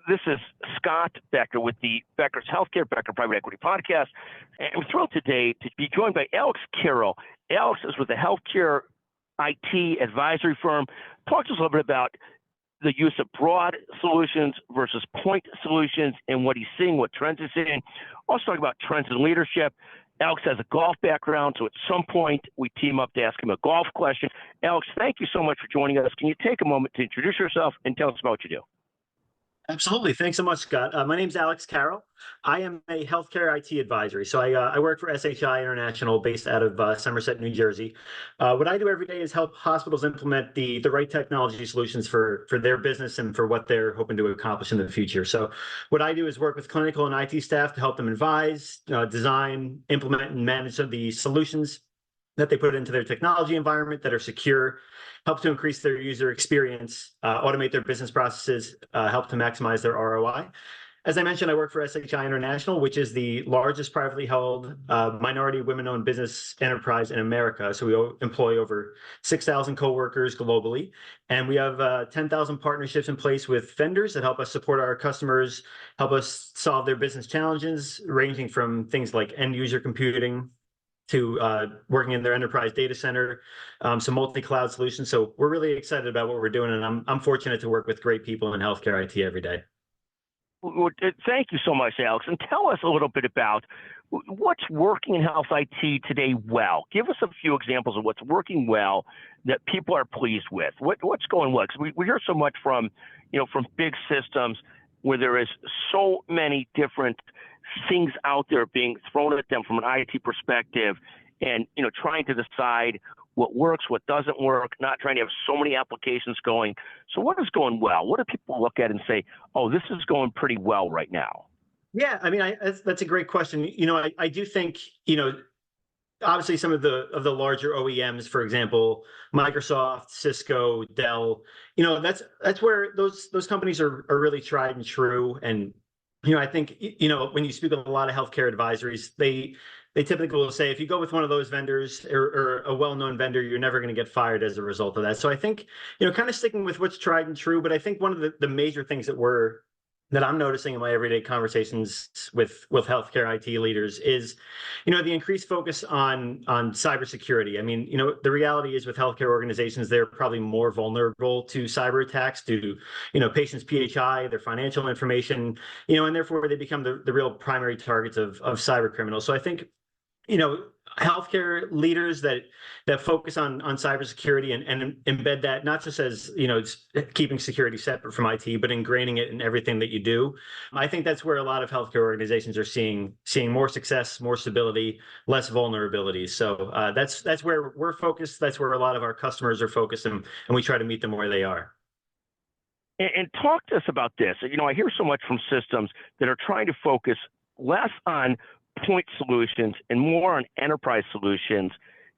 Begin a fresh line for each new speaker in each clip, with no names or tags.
This is Scott Becker with the Becker's Healthcare Becker Private Equity Podcast. And I'm thrilled today to be joined by Alex Carroll. Alex is with the Healthcare IT advisory firm. Talk to us a little bit about the use of broad solutions versus point solutions and what he's seeing, what trends he's seeing. Also talk about trends in leadership. Alex has a golf background, so at some point we team up to ask him a golf question. Alex, thank you so much for joining us. Can you take a moment to introduce yourself and tell us about what you do?
Absolutely. Thanks so much, Scott. My name is Alex Carroll. I am a healthcare IT advisory. So I work for SHI International based out of Somerset, New Jersey. What I do every day is help hospitals implement the right technology solutions for their business and for what they're hoping to accomplish in the future. So what I do is work with clinical and IT staff to help them advise, design, implement, and manage some of the solutions that they put into their technology environment that are secure, help to increase their user experience, automate their business processes, help to maximize their ROI. As I mentioned, I work for SHI International, which is the largest privately held minority women-owned business enterprise in America. So we employ over 6,000 coworkers globally, and we have 10,000 partnerships in place with vendors that help us support our customers, help us solve their business challenges, ranging from things like end-user computing to working in their enterprise data center, some multi-cloud solutions. So we're really excited about what we're doing, and I'm fortunate to work with great people in healthcare IT every day.
Well, thank you so much, Alex. And tell us a little bit about what's working in health IT today well. Give us a few examples of what's working well that people are pleased with. What's going well? Because we hear so much from big systems where there is so many different things out there being thrown at them from an IT perspective, and trying to decide what works, what doesn't work, not trying to have so many applications going. So what is going well? What do people look at and say, oh, this is going pretty well right now?
Yeah, I mean, that's a great question. I do think, obviously some of the larger OEMs, for example, Microsoft, Cisco, Dell, that's where those companies are really tried and true. And I think, when you speak with a lot of healthcare advisories, they typically will say, if you go with one of those vendors or a well-known vendor, you're never going to get fired as a result of that. So I think, kind of sticking with what's tried and true. But I think one of the major things that I'm noticing in my everyday conversations with healthcare IT leaders is, the increased focus on cybersecurity. I mean, the reality is with healthcare organizations, they're probably more vulnerable to cyber attacks due to, patients' PHI, their financial information, and therefore they become the real primary targets of cyber criminals. So I think, healthcare leaders that focus on cybersecurity and embed that not just as keeping security separate from IT, but ingraining it in everything that you do. I think that's where a lot of healthcare organizations are seeing more success, more stability, less vulnerability. So that's where we're focused. That's where a lot of our customers are focused, and we try to meet them where they are.
And talk to us about this. I hear so much from systems that are trying to focus less on point solutions and more on enterprise solutions.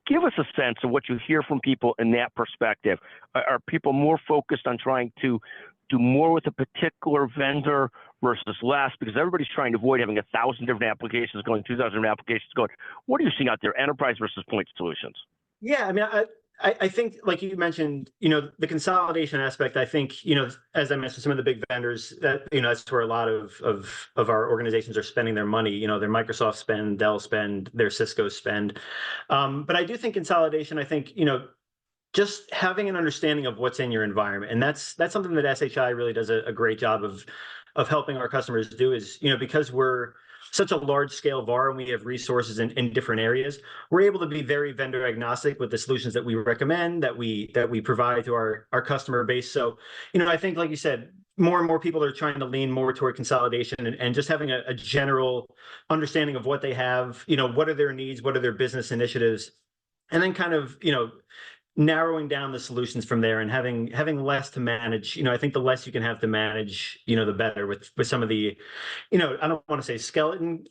Give us a sense of what you hear from people in that perspective. Are people more focused on trying to do more with a particular vendor versus less? Because everybody's trying to avoid having 1,000 different applications going, 2,000 different applications going. What are you seeing out there, enterprise versus point solutions?
Yeah, I mean, I think, like you mentioned, the consolidation aspect, I think, as I mentioned, some of the big vendors that, that's where a lot of our organizations are spending their money, their Microsoft spend, Dell spend, their Cisco spend. But I do think consolidation, I think, just having an understanding of what's in your environment. And that's something that SHI really does a great job of helping our customers do is, because we're such a large scale VAR and we have resources in different areas, we're able to be very vendor agnostic with the solutions that we recommend, that we provide to our customer base. So, I think, like you said, more and more people are trying to lean more toward consolidation and just having a general understanding of what they have, what are their needs, what are their business initiatives, and then kind of, narrowing down the solutions from there and having less to manage. I think the less you can have to manage, the better with some of the, I don't want to say skeleton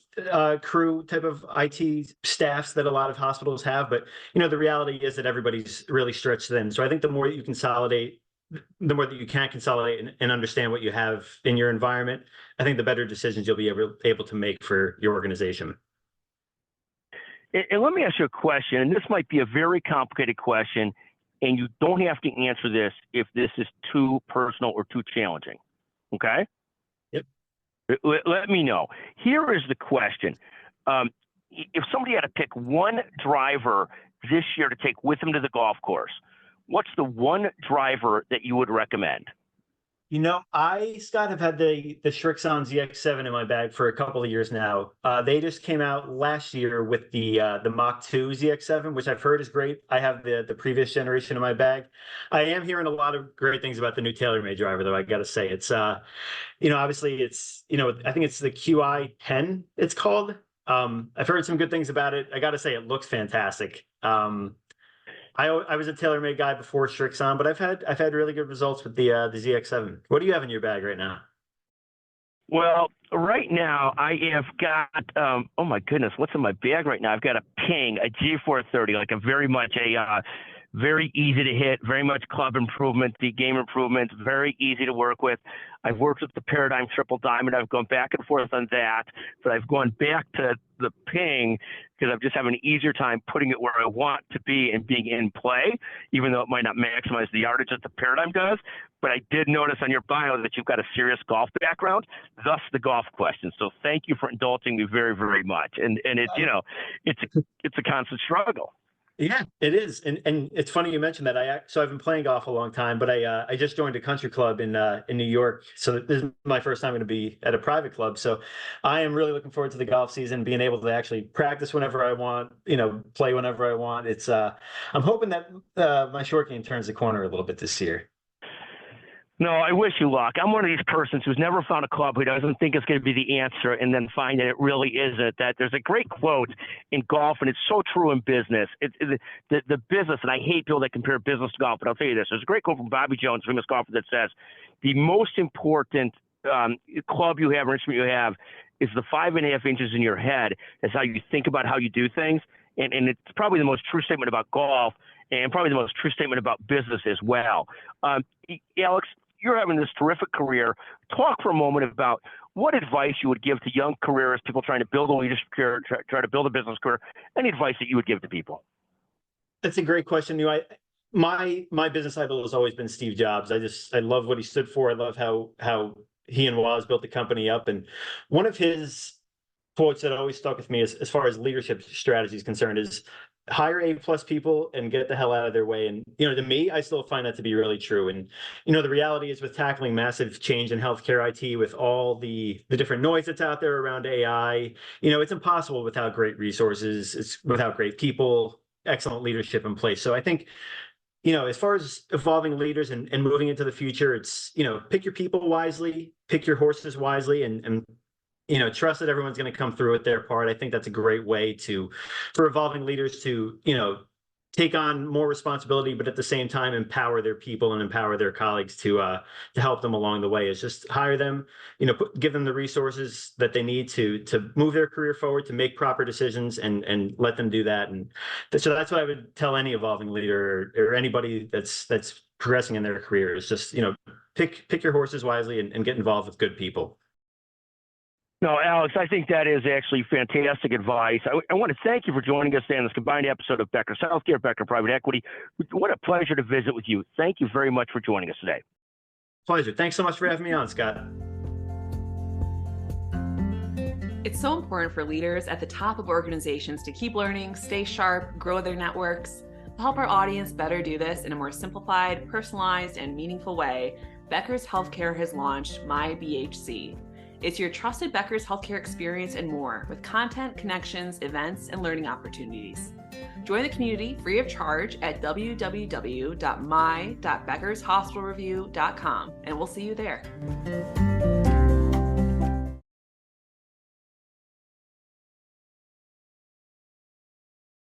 crew type of IT staffs that a lot of hospitals have, but, the reality is that everybody's really stretched thin. So I think the more that you consolidate, the more that you can consolidate and understand what you have in your environment, I think the better decisions you'll be able to make for your organization.
And let me ask you a question, and this might be a very complicated question, and you don't have to answer this if this is too personal or too challenging, okay?
Yep.
Let me know. Here is the question. If somebody had to pick one driver this year to take with them to the golf course, what's the one driver that you would recommend?
Scott, have had the Srixon ZX7 in my bag for a couple of years now. They just came out last year with the Mach 2 ZX7, which I've heard is great. I have the previous generation in my bag. I am hearing a lot of great things about the new TaylorMade driver, though. I got to say, it's obviously it's I think it's the QI10. It's called. I've heard some good things about it. I got to say, it looks fantastic. I was a TaylorMade guy before Srixon, but I've had really good results with the ZX7. What do you have in your bag right now?
Well, right now I have got oh my goodness, what's in my bag right now? I've got a Ping, a G430, like a very much a very easy to hit, very much club improvement, the game improvement, very easy to work with. I've worked with the Paradigm Triple Diamond. I've gone back and forth on that, but I've gone back to the Ping because I'm just having an easier time putting it where I want to be and being in play, even though it might not maximize the yardage that the Paradigm does. But I did notice on your bio that you've got a serious golf background, thus the golf question. So thank you for indulging me very, very much. And it, it's a constant struggle.
Yeah, it is, and it's funny you mentioned that. So I've been playing golf a long time, but I just joined a country club in New York. So this is my first time going to be at a private club. So I am really looking forward to the golf season, being able to actually practice whenever I want, play whenever I want. It's I'm hoping that my short game turns the corner a little bit this year.
No, I wish you luck. I'm one of these persons who's never found a club who doesn't think it's going to be the answer and then find that it really isn't. That there's a great quote in golf, and it's so true in business. The business, and I hate people that compare business to golf, but I'll tell you this. There's a great quote from Bobby Jones, famous golfer, that says, the most important club you have or instrument you have is the 5.5 inches in your head. That's how you think about how you do things. And it's probably the most true statement about golf, and probably the most true statement about business as well. Alex, you're having this terrific career. Talk for a moment about what advice you would give to young careerists, people trying to build a leadership career, try to build a business career. Any advice that you would give to people?
That's a great question. My business idol has always been Steve Jobs. I love what he stood for. I love how he and Woz built the company up. And one of his quotes that always stuck with me as far as leadership strategy is concerned is hire A+ people and get the hell out of their way. And, to me, I still find that to be really true. And, the reality is with tackling massive change in healthcare IT, with all the different noise that's out there around AI, it's impossible without great resources. It's without great people, excellent leadership in place. So I think, as far as evolving leaders and moving into the future, it's, pick your people wisely, pick your horses wisely, and trust that everyone's going to come through with their part. I think that's a great way for evolving leaders to, take on more responsibility, but at the same time, empower their people and empower their colleagues to help them along the way. Is just hire them, give them the resources that they need to move their career forward, to make proper decisions, and let them do that. And so that's what I would tell any evolving leader or anybody that's progressing in their career is just, pick your horses wisely and get involved with good people.
No, Alex, I think that is actually fantastic advice. I want to thank you for joining us today on this combined episode of Becker's Healthcare, Becker Private Equity. What a pleasure to visit with you. Thank you very much for joining us today.
Pleasure. Thanks so much for having me on, Scott.
It's so important for leaders at the top of organizations to keep learning, stay sharp, grow their networks. To help our audience better do this in a more simplified, personalized, and meaningful way, Becker's Healthcare has launched My BHC. It's your trusted Becker's Healthcare experience and more, with content, connections, events, and learning opportunities. Join the community free of charge at www.my.beckershospitalreview.com, and we'll see you there.